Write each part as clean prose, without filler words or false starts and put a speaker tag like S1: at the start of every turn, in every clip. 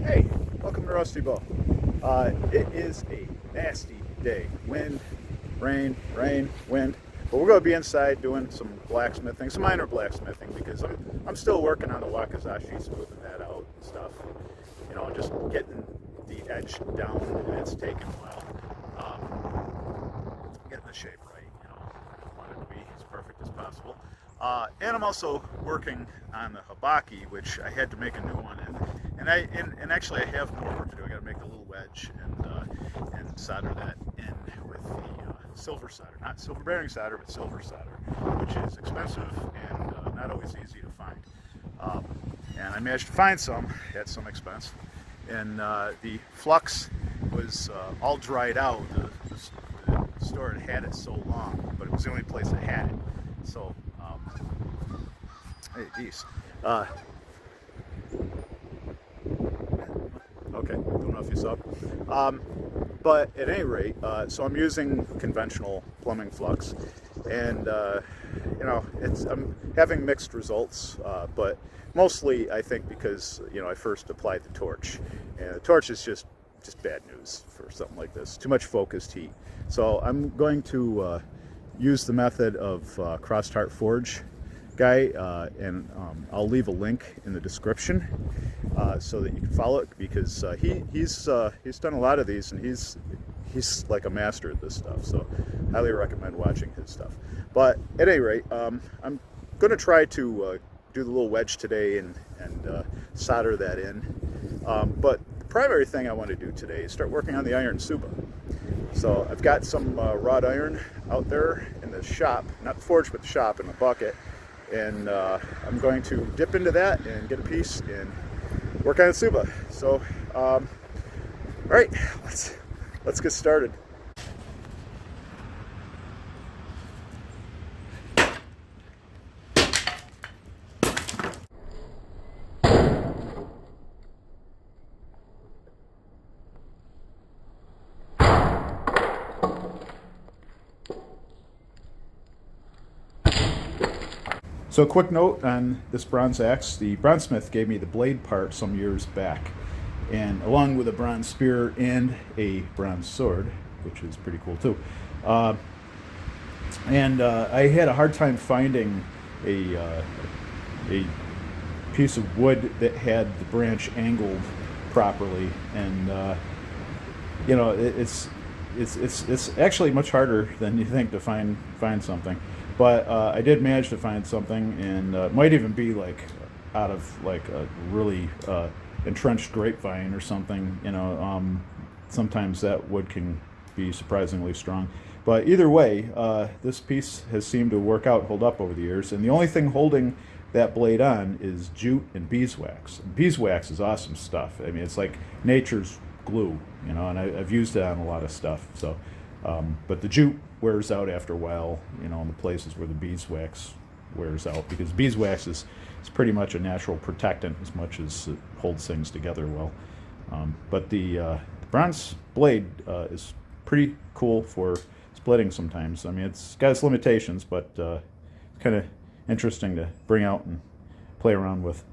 S1: Hey, welcome to Rusty Bow. It is a nasty day. Wind, rain, rain, wind. But we're going to be inside doing some blacksmithing, some minor blacksmithing, because I'm still working on the wakazashi, smoothing that out and stuff. You know, just getting the edge down. It's taking a while. Getting the shape right. You know, I want it to be as perfect as possible. And I'm also working on the habaki, which I had to make a new one, and actually I have more work to do. I got to make a little wedge and solder that in with the silver solder, not silver bearing solder, but silver solder, which is expensive and not always easy to find. And I managed to find some at some expense, and the flux was all dried out. The store had it so long, but it was the only place that had it. So. Hey, geez. Okay, don't know if you saw. But at any rate, so I'm using conventional plumbing flux, and you know, I'm having mixed results, but mostly I think because I first applied the torch, and the torch is just bad news for something like this. Too much focused heat. So I'm going to use the method of Crossheart Forge guy, and I'll leave a link in the description so that you can follow it, because he's done a lot of these, and he's like a master at this stuff. So highly recommend watching his stuff. But at any rate, I'm going to try to do the little wedge today and solder that in. But the primary thing I want to do today is start working on the iron Tsuba. So I've got some wrought iron out there in the shop, not the forge, but the shop, in the bucket. And I'm going to dip into that and get a piece and work on a Tsuba. So, all right, let's get started. So a quick note on this bronze axe. The bronzesmith gave me the blade part some years back, and along with a bronze spear and a bronze sword, which is pretty cool too. And I had a hard time finding a piece of wood that had the branch angled properly, and it's actually much harder than you think to find something. But I did manage to find something, and it might even be like out of like a really entrenched grapevine or something. Sometimes that wood can be surprisingly strong. But either way, this piece has seemed to work out, hold up over the years. And the only thing holding that blade on is jute and beeswax. And beeswax is awesome stuff. I mean, it's like nature's glue, and I've used it on a lot of stuff. So, but the jute wears out after a while, in the places where the beeswax wears out, because beeswax is pretty much a natural protectant as much as it holds things together well. But the bronze blade is pretty cool for splitting sometimes. I mean, it's got its limitations, but it's kind of interesting to bring out and play around with.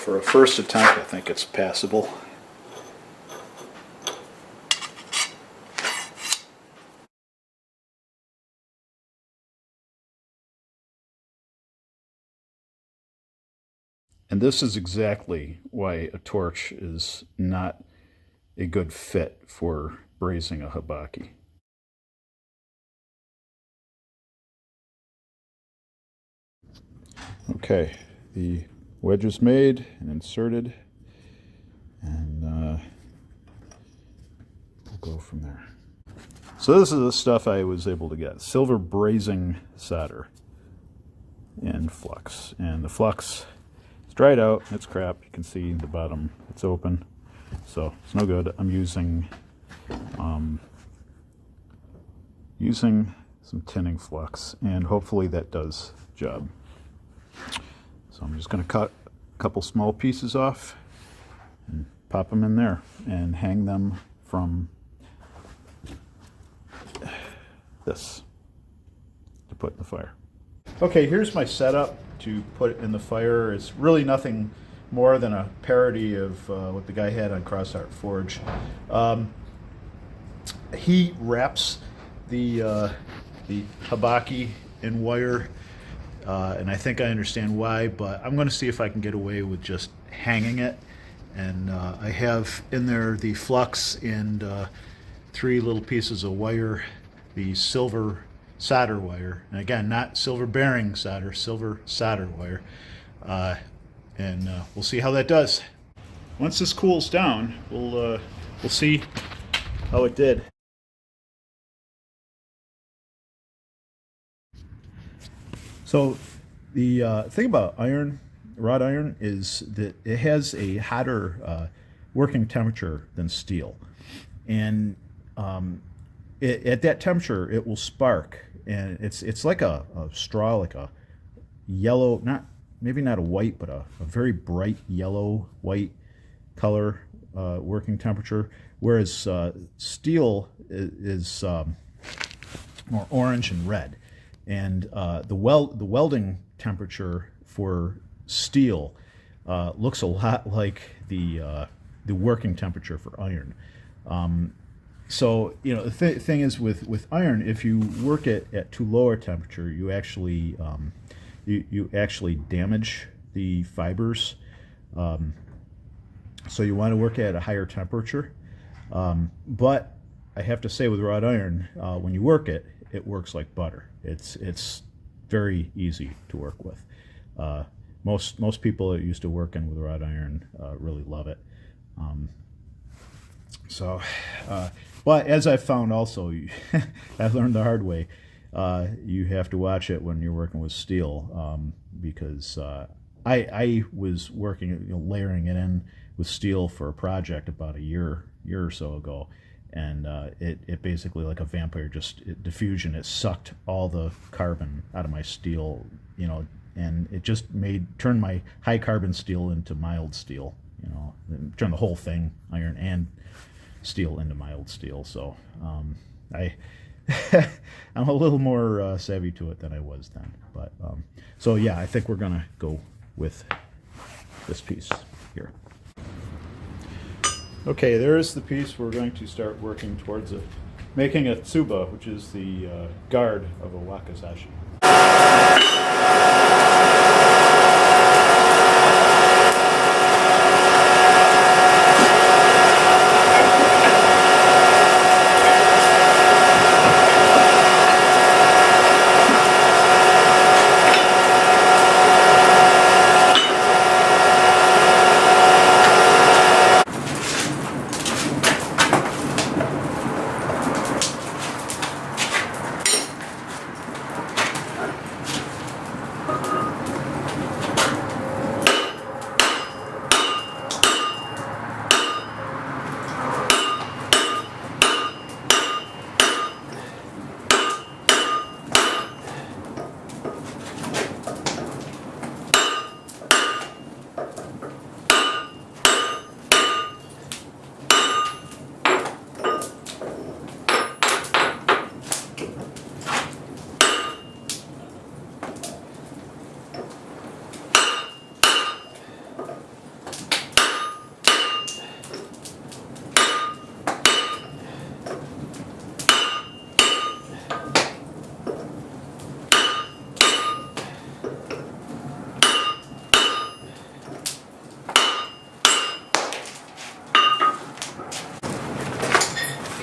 S1: for a first attempt, I think it's passable. And this is exactly why a torch is not a good fit for brazing a habaki. Okay, the wedge is made and inserted, and we'll go from there. So this is the stuff I was able to get. Silver brazing solder and flux. And the flux is dried out, it's crap. You can see the bottom, it's open. So it's no good. I'm using some tinning flux, and hopefully that does the job. So I'm just going to cut a couple small pieces off and pop them in there and hang them from this to put in the fire. Okay, here's my setup to put in the fire. It's really nothing more than a parody of what the guy had on Crossheart Forge. He wraps the habaki in wire, and I think I understand why, but I'm going to see if I can get away with just hanging it. And I have in there the flux and 3 little pieces of wire, the silver solder wire, and again, not silver bearing solder, silver solder wire, and we'll see how that does. Once this cools down, we'll see how it did. So the thing about iron, wrought iron, is that it has a hotter working temperature than steel, and at that temperature it will spark, and it's like a straw, like a yellow, maybe not a white, but a very bright yellow white color working temperature, whereas steel is more orange and red. And the welding temperature for steel looks a lot like the working temperature for iron. So the thing is with iron, if you work it at too low a temperature, you actually you actually damage the fibers. So you want to work at a higher temperature. But I have to say, with wrought iron, when you work it, it works like butter. It's very easy to work with. Most people that used to working with wrought iron really love it. But as I've found also, I've learned the hard way, you have to watch it when you're working with steel, because I was working, layering it in with steel for a project about a year or so ago, and it basically, like a vampire, diffusion, it sucked all the carbon out of my steel, and it just turned my high carbon steel into mild steel, and turned the whole thing, iron and steel, into mild steel. So I'm a little more savvy to it than I was then. But so yeah, I think we're gonna go with this piece here. Okay, there's the piece we're going to start working towards it, making a tsuba, which is the guard of a wakazashi.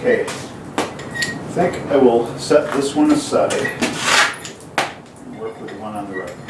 S1: Okay, I think I will set this one aside and work with the one on the right.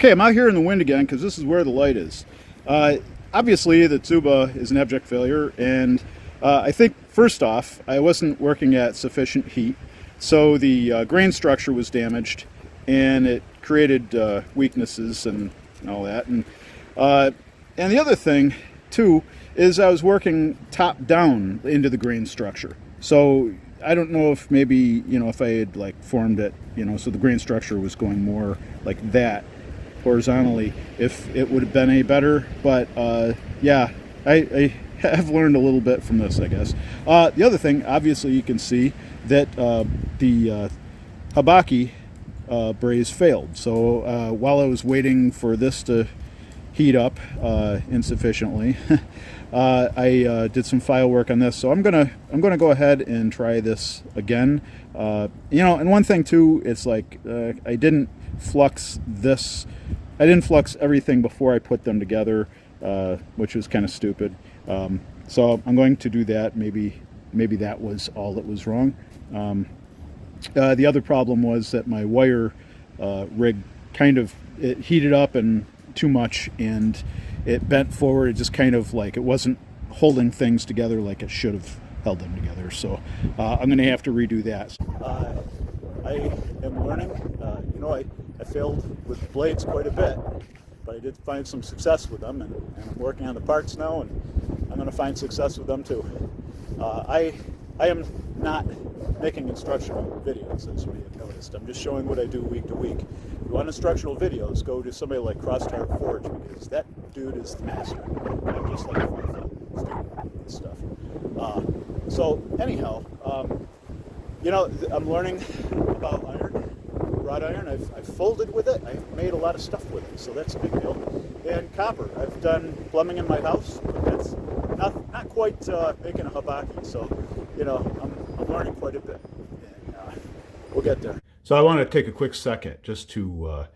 S1: Okay, I'm out here in the wind again because this is where the light is. Obviously, the Tsuba is an abject failure, and I think, first off, I wasn't working at sufficient heat, so the grain structure was damaged, and it created weaknesses and all that. And the other thing, too, is I was working top down into the grain structure. So I don't know if maybe, you know, if I had like formed it, you know, so the grain structure was going more like that horizontally, if it would have been any better. But yeah, I have learned a little bit from this, I guess. The other thing, obviously, you can see that the Habaki braze failed. So while I was waiting for this to heat up insufficiently, I did some file work on this. So I'm gonna go ahead and try this again. You know, and one thing too, it's like I didn't flux everything before I put them together, which was kind of stupid. So I'm going to do that. Maybe that was all that was wrong. The other problem was that my wire rig it heated up and too much, and it bent forward. It just kind of like it wasn't holding things together like it should have held them together. So I'm going to have to redo that. I am learning. You know, I failed with blades quite a bit, but I did find some success with them, and I'm working on the parts now, and I'm going to find success with them too. I am not making instructional videos, as you may have noticed. I'm just showing what I do week to week. If you want instructional videos, go to somebody like Crossheart Forge, because that dude is the master. I'm just like a student and stuff. So anyhow, you know, I'm learning about iron, wrought iron. I've folded with it. I've made a lot of stuff with it, so that's a big deal. And copper. I've done plumbing in my house, but that's not quite making a habaki. So, you know, I'm learning quite a bit, and we'll get there. So I want to take a quick second just to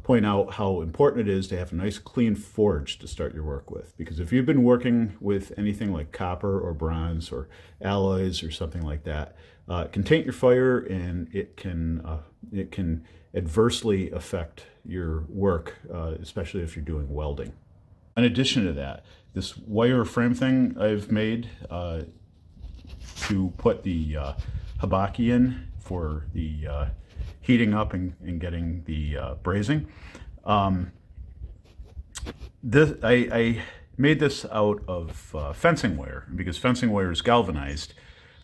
S1: point out how important it is to have a nice clean forge to start your work with. Because if you've been working with anything like copper or bronze or alloys or something like that, it can taint your fire, and it can adversely affect your work, especially if you're doing welding. In addition to that, this wire frame thing I've made to put the habaki in for the heating up and getting the brazing. I made this out of fencing wire, because fencing wire is galvanized.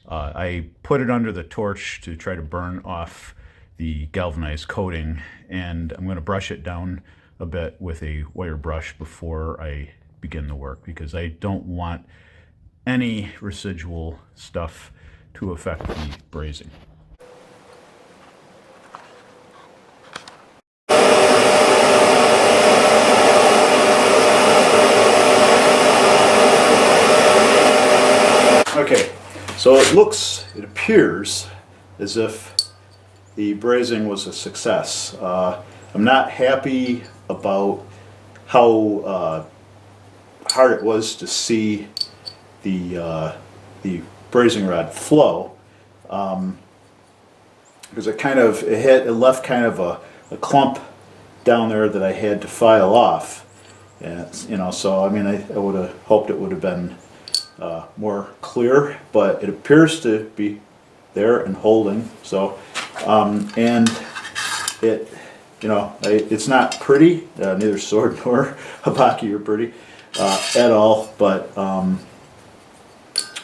S1: I put it under the torch to try to burn off the galvanized coating, and I'm going to brush it down a bit with a wire brush before I begin the work, because I don't want any residual stuff to affect the brazing. Okay, so it appears as if the brazing was a success. I'm not happy about how hard it was to see the brazing rod flow, because it left kind of a clump down there that I had to file off. And, you know, so I mean, I would have hoped it would have been more clear, but it appears to be there and holding. So and it, you know, it's not pretty. Neither sword nor habaki are pretty at all, but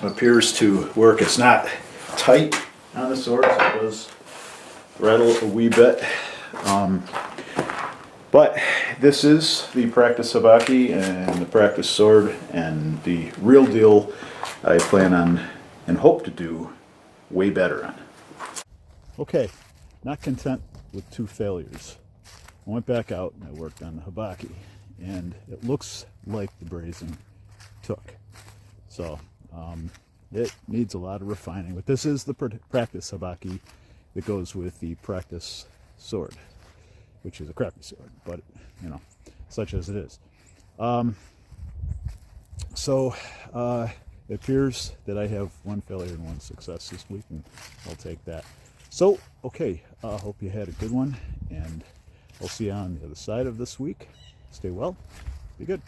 S1: it appears to work. It's not tight on the sword, so it does rattle a wee bit. But this is the practice habaki and the practice sword, and the real deal I plan on and hope to do way better on. Okay, not content with 2 failures. I went back out and I worked on the habaki, and it looks like the brazing took. So it needs a lot of refining, but this is the practice habaki that goes with the practice sword, which is a crappy sword, but you know, such as it is. So it appears that I have 1 failure and 1 success this week, and I'll take that. So, okay, hope you had a good one, and I'll see you on the other side of this week. Stay well, be good.